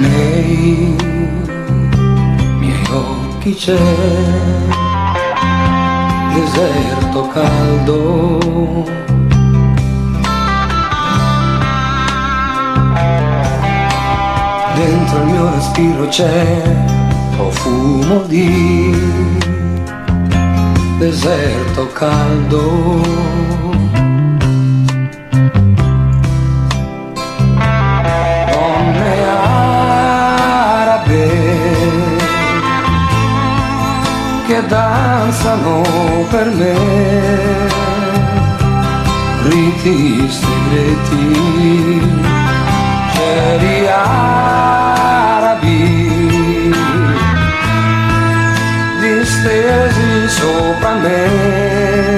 Nei miei occhi c'è deserto caldo, dentro il mio respiro c'è profumo di deserto caldo. Che danzano per me, riti segreti, cieli arabi, distesi sopra me,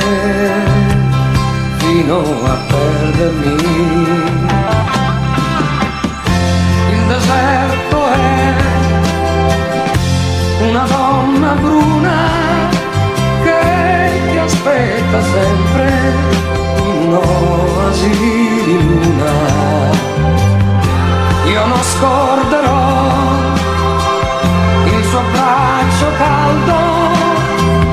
fino a perdermi. Il deserto è una donna bruna che ti aspetta sempre in un'oasi di luna. Io non scorderò il suo abbraccio caldo,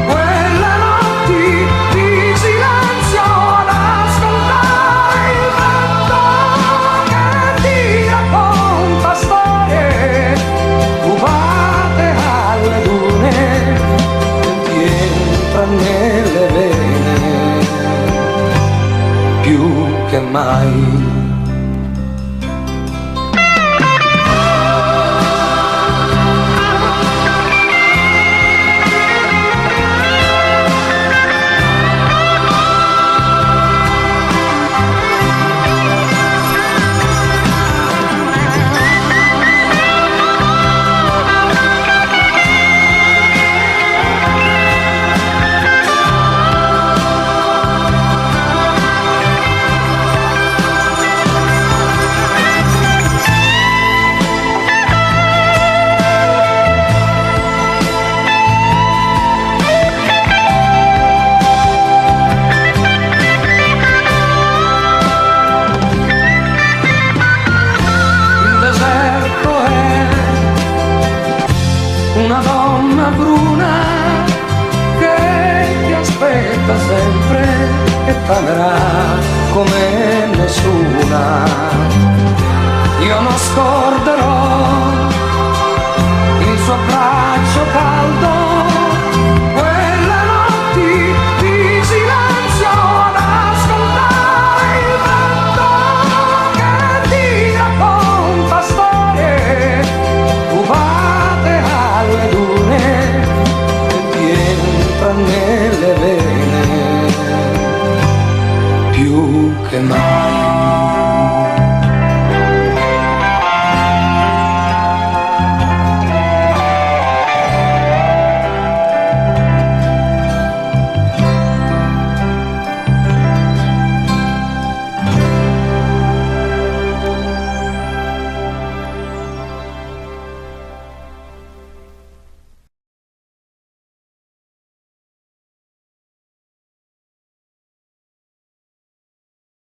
quelle notti di silenzio ad ascoltare il vento che ti racconta storie rubate alle dune e ti entra nelle vene più che mai. Una donna bruna che ti aspetta sempre e t'amerà come nessuna. Io non scorderò